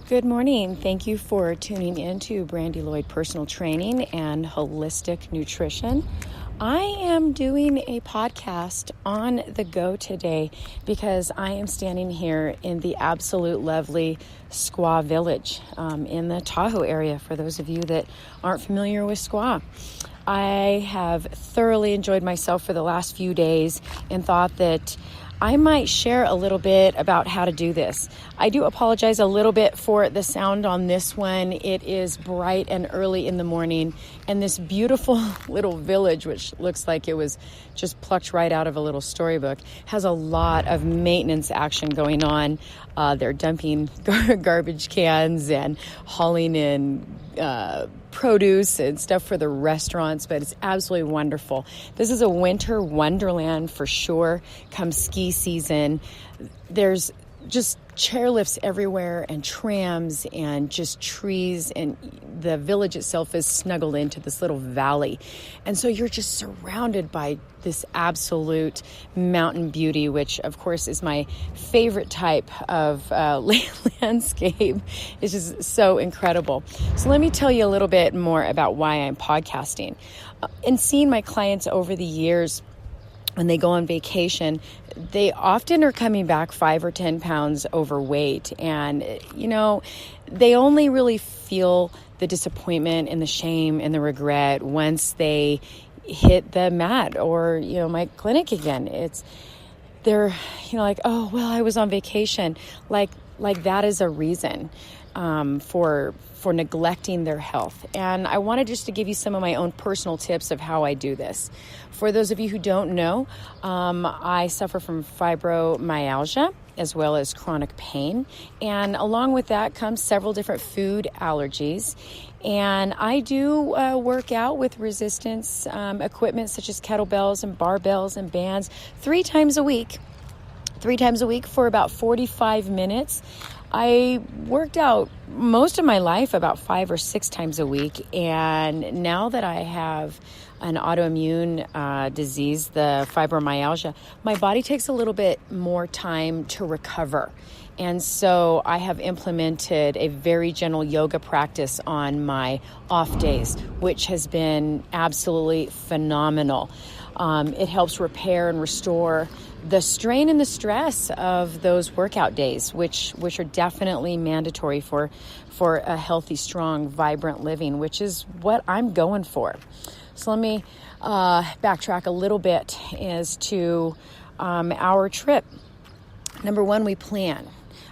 Good morning. Thank you for tuning in to Brandy Lloyd Personal Training and Holistic Nutrition. I am doing a podcast on the go today because I am standing here in the absolute lovely Squaw Village in the Tahoe area, for those of you that aren't familiar with Squaw. I have thoroughly enjoyed myself for the last few days and thought that I might share a little bit about how to do this. I do apologize a little bit for the sound on this one. It is bright and early in the morning, and this beautiful little village, which looks like it was just plucked right out of a little storybook, has a lot of maintenance action going on. They're dumping garbage cans and hauling in produce and stuff for the restaurants, but it's absolutely wonderful. This is a winter wonderland for sure. Come ski season, there's just chairlifts everywhere and trams and just trees, and the village itself is snuggled into this little valley, and so you're just surrounded by this absolute mountain beauty, which of course is my favorite type of landscape. It's just so incredible. So let me tell you a little bit more about why I'm podcasting. And seeing my clients over the years, when they go on vacation, they often are coming back 5 or 10 pounds overweight. And, they only really feel the disappointment and the shame and the regret once they hit the mat or, my clinic again. They're like, oh, well, I was on vacation. Like that is a reason for neglecting their health. And I wanted just to give you some of my own personal tips of how I do this. For those of you who don't know, I suffer from fibromyalgia as well as chronic pain. And along with that comes several different food allergies. And I do work out with resistance equipment such as kettlebells and barbells and bands 3 times a week. 3 times a week for about 45 minutes. I worked out most of my life about 5 or 6 times a week, and now that I have an autoimmune disease, the fibromyalgia, my body takes a little bit more time to recover. And so I have implemented a very gentle yoga practice on my off days, which has been absolutely phenomenal. It helps repair and restore the strain and the stress of those workout days, which are definitely mandatory for a healthy, strong, vibrant living, which is what I'm going for. So let me backtrack a little bit as to our trip. Number one, we plan.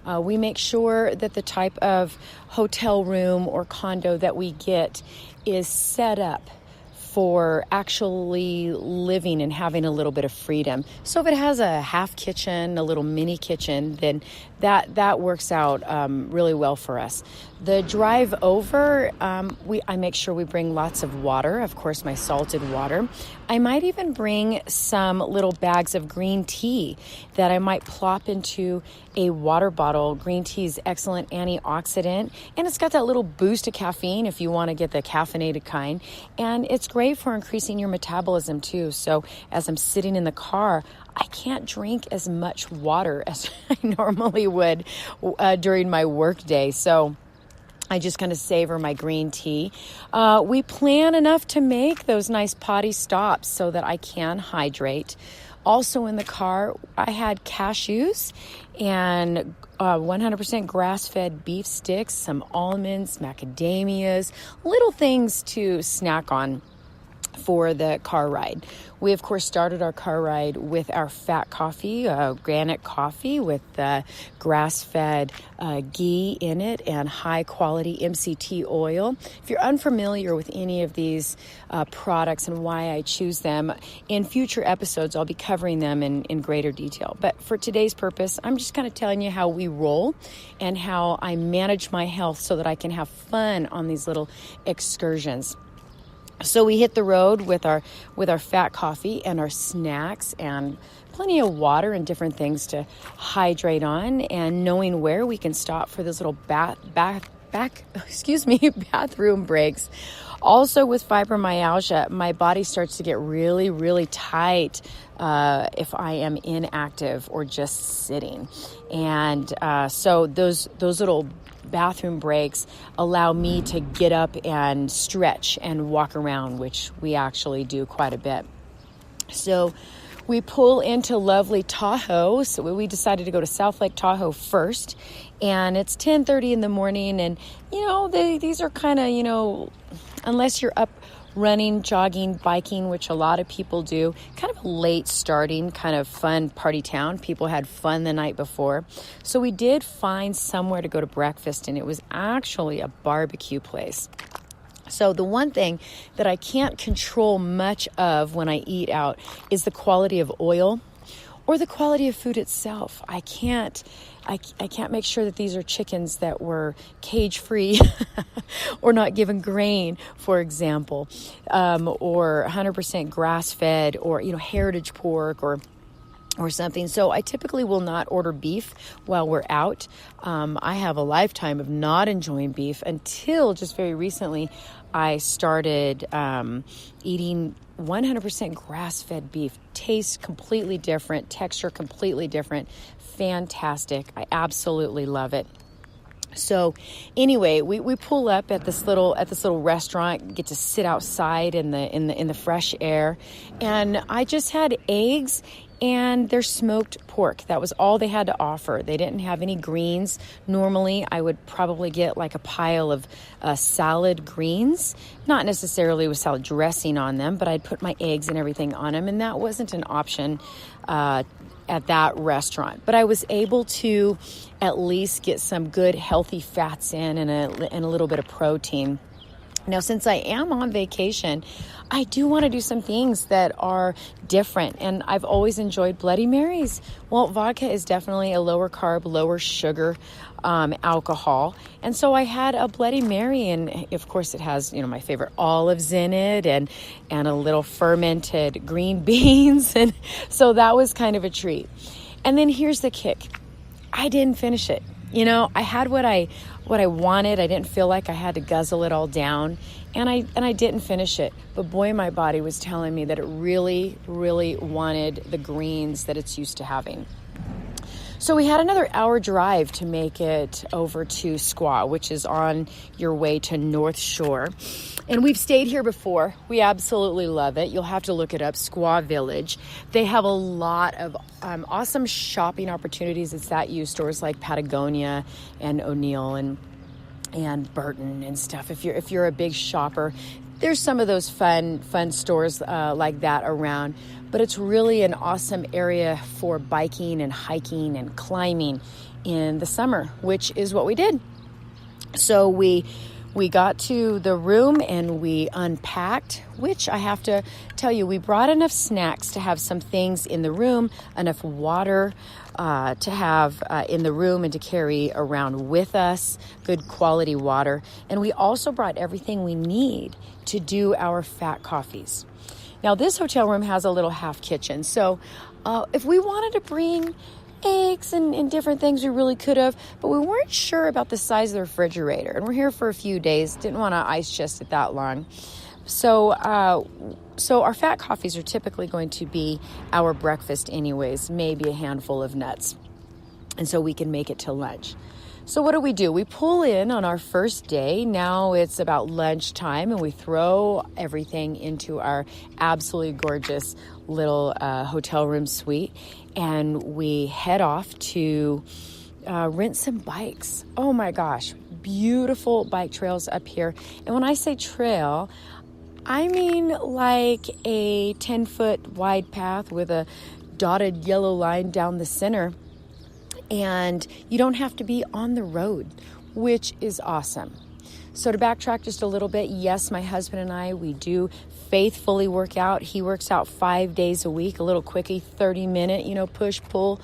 We make sure that the type of hotel room or condo that we get is set up for actually living and having a little bit of freedom. So if it has a half kitchen, a little mini kitchen, then that works out really well for us. The drive over, I make sure we bring lots of water, of course my salted water. I might even bring some little bags of green tea that I might plop into a water bottle. Green tea is excellent antioxidant, and it's got that little boost of caffeine if you want to get the caffeinated kind. And it's great for increasing your metabolism too. So as I'm sitting in the car, I can't drink as much water as I normally would during my work day. So I just kind of savor my green tea. We plan enough to make those nice potty stops so that I can hydrate. Also in the car, I had cashews and 100% grass-fed beef sticks, some almonds, macadamias, little things to snack on for the car ride. We, of course, started our car ride with our fat coffee, organic coffee with grass-fed ghee in it and high-quality MCT oil. If you're unfamiliar with any of these products and why I choose them, in future episodes, I'll be covering them in greater detail. But for today's purpose, I'm just kind of telling you how we roll and how I manage my health so that I can have fun on these little excursions. So we hit the road with our fat coffee and our snacks and plenty of water and different things to hydrate on, and knowing where we can stop for those little bathroom breaks. Also with fibromyalgia, my body starts to get really, really tight if I am inactive or just sitting. And so those little bathroom breaks allow me to get up and stretch and walk around, which we actually do quite a bit. So we pull into lovely Tahoe. So we decided to go to South Lake Tahoe first, and it's 10:30 in the morning. And, these are kind of, unless you're up running, jogging, biking, which a lot of people do, kind of a late starting, kind of fun party town. People had fun the night before. So we did find somewhere to go to breakfast, and it was actually a barbecue place. So the one thing that I can't control much of when I eat out is the quality of oil or the quality of food itself. I can't make sure that these are chickens that were cage-free or not given grain, for example, or 100% grass-fed, or heritage pork or something. So I typically will not order beef while we're out. I have a lifetime of not enjoying beef until just very recently I started eating 100% grass-fed beef. Tastes completely different, texture completely different. Fantastic. I absolutely love it. So anyway, we pull up at this little restaurant, get to sit outside in the fresh air, and I just had eggs and their smoked pork. That was all they had to offer. They didn't have any greens. Normally, I would probably get like a pile of salad greens, not necessarily with salad dressing on them, but I'd put my eggs and everything on them, and that wasn't an option at that restaurant. But I was able to at least get some good healthy fats in and a little bit of protein. Now, since I am on vacation, I do want to do some things that are different, and I've always enjoyed Bloody Marys. Well, vodka is definitely a lower carb, lower sugar alcohol, and so I had a Bloody Mary, and of course it has, my favorite olives in it, and a little fermented green beans, and so that was kind of a treat. And then here's the kick. I didn't finish it. I had what I wanted. I didn't feel like I had to guzzle it all down, and I didn't finish it. But boy, my body was telling me that it really, really wanted the greens that it's used to having. So we had another hour drive to make it over to Squaw, which is on your way to North Shore. And we've stayed here before. We absolutely love it. You'll have to look it up, Squaw Village. They have a lot of awesome shopping opportunities. It's that you stores like Patagonia and O'Neill and Burton and stuff. If you're a big shopper, there's some of those fun stores like that around. But it's really an awesome area for biking and hiking and climbing in the summer, which is what we did. So we got to the room and we unpacked, which I have to tell you, we brought enough snacks to have some things in the room, enough water to have in the room and to carry around with us, good quality water. And we also brought everything we need to do our fat coffees. Now, this hotel room has a little half kitchen. So if we wanted to bring eggs and different things, we really could have, but we weren't sure about the size of the refrigerator. And we're here for a few days. Didn't want to ice chest it that long. So our fat coffees are typically going to be our breakfast anyways, maybe a handful of nuts. And so we can make it to lunch. So what do? We pull in on our first day. Now it's about lunchtime, and we throw everything into our absolutely gorgeous little hotel room suite, and we head off to rent some bikes. Oh my gosh, beautiful bike trails up here. And when I say trail, I mean like a 10-foot wide path with a dotted yellow line down the center. And you don't have to be on the road, which is awesome. So to backtrack just a little bit, yes, my husband and I, we do faithfully work out. He works out 5 days a week, a little quickie, 30-minute, push, pull,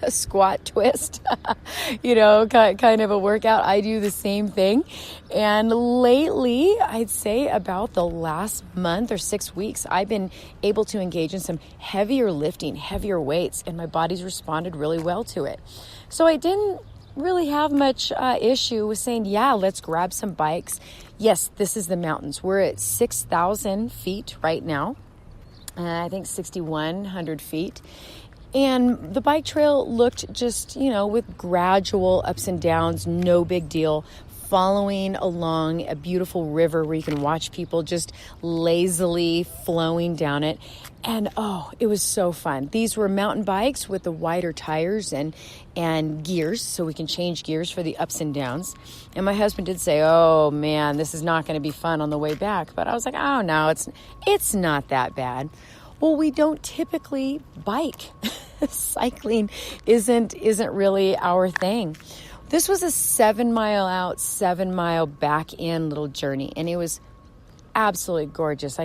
squat, twist, kind of a workout. I do the same thing. And lately, I'd say about the last month or 6 weeks, I've been able to engage in some heavier lifting, heavier weights, and my body's responded really well to it. So I didn't really have much issue with saying, yeah, let's grab some bikes. Yes, this is the mountains. We're at 6,000 feet right now. I think 6,100 feet. And the bike trail looked just, with gradual ups and downs, no big deal, following along a beautiful river where you can watch people just lazily flowing down it. And it was so fun. These were mountain bikes with the wider tires and gears, so we can change gears for the ups and downs. And my husband did say, "Oh man, this is not going to be fun on the way back." But I was like, "Oh no, it's not that bad." Well, we don't typically bike. Cycling isn't really our thing. This was a 7-mile out, 7-mile back in little journey, and it was absolutely gorgeous.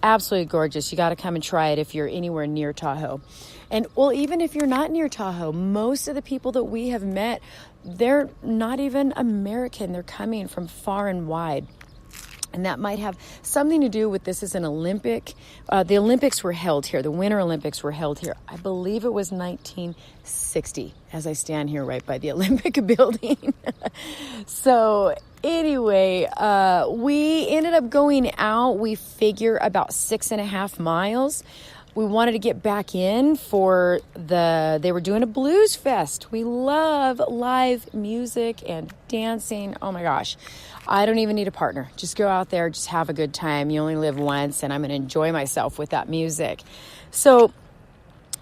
Absolutely gorgeous. You got to come and try it if you're anywhere near Tahoe. And even if you're not near Tahoe, most of the people that we have met, they're not even American. They're coming from far and wide. And that might have something to do with this is an Olympic. The Olympics were held here. The Winter Olympics were held here. I believe it was 1960 as I stand here right by the Olympic building. So anyway, we ended up going out. We figure about 6.5 miles. We wanted to get back in for they were doing a blues fest. We love live music and dancing. Oh my gosh. I don't even need a partner. Just go out there, just have a good time. You only live once, and I'm going to enjoy myself with that music. So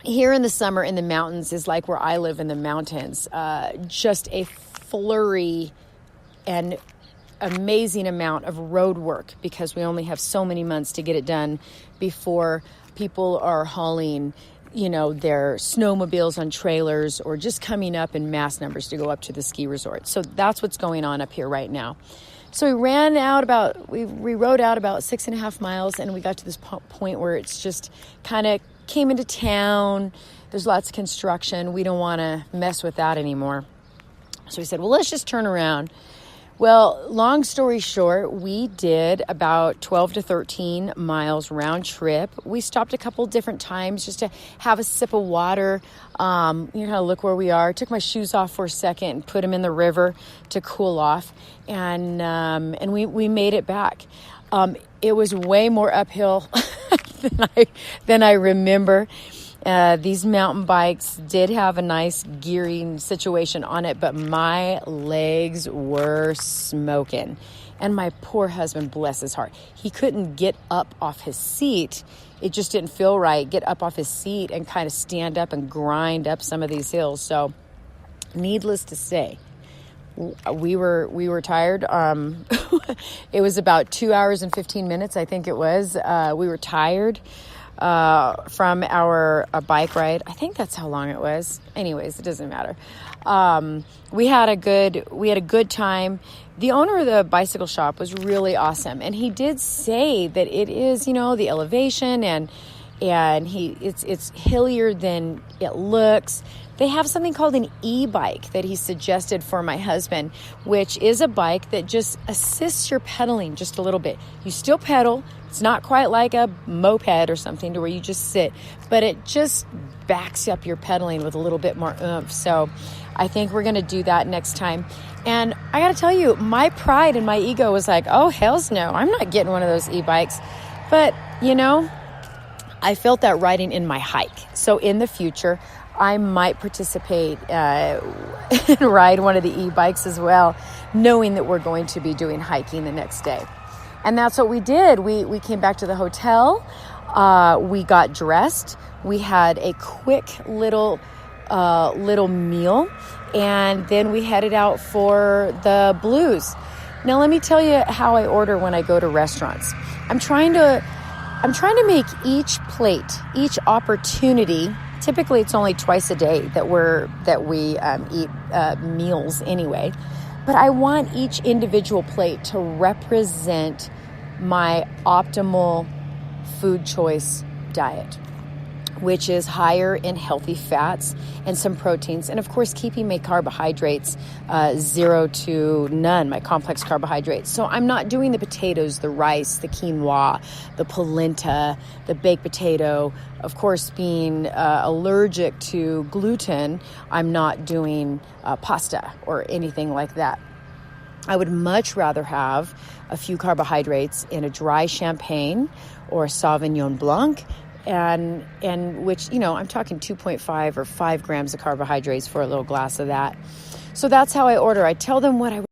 here in the summer in the mountains is like where I live in the mountains. Just a flurry and amazing amount of road work because we only have so many months to get it done before people are hauling, their snowmobiles on trailers or just coming up in mass numbers to go up to the ski resort. So that's what's going on up here right now. So we rode out about 6.5 miles, and we got to this point where it's just kind of came into town. There's lots of construction. We don't want to mess with that anymore. So we said, well, let's just turn around. Well, long story short, we did about 12 to 13 miles round trip. We stopped a couple different times just to have a sip of water, look where we are. Took my shoes off for a second and put them in the river to cool off. And we made it back. It was way more uphill than I remember. These mountain bikes did have a nice gearing situation on it, but my legs were smoking. And my poor husband, bless his heart, he couldn't get up off his seat. It just didn't feel right. Get up off his seat and kind of stand up and grind up some of these hills. So needless to say, we were tired. It was about 2 hours and 15 minutes, I think it was. We were tired from our bike ride. I think that's how long it was. Anyways, it doesn't matter. We had a good time. The owner of the bicycle shop was really awesome, and he did say that it is, the elevation and it's hillier than it looks. They have something called an e-bike that he suggested for my husband, which is a bike that just assists your pedaling just a little bit. You still pedal. It's not quite like a moped or something to where you just sit, but it just backs up your pedaling with a little bit more oomph. So I think we're going to do that next time. And I got to tell you, my pride and my ego was like, oh, hells no, I'm not getting one of those e-bikes. But, I felt that riding in my hike. So in the future, I might participate and ride one of the e-bikes as well, knowing that we're going to be doing hiking the next day. And that's what we did. We came back to the hotel. We got dressed. We had a quick little meal, and then we headed out for the blues. Now, let me tell you how I order when I go to restaurants. I'm trying to make each plate, each opportunity. Typically, it's only twice a day that we eat meals anyway. But I want each individual plate to represent my optimal food choice diet, which is higher in healthy fats and some proteins. And of course, keeping my carbohydrates 0 to none, my complex carbohydrates. So I'm not doing the potatoes, the rice, the quinoa, the polenta, the baked potato. Of course, being allergic to gluten, I'm not doing pasta or anything like that. I would much rather have a few carbohydrates in a dry champagne or a Sauvignon Blanc and which, I'm talking 2.5 or 5 grams of carbohydrates for a little glass of that. So that's how I order. I tell them what I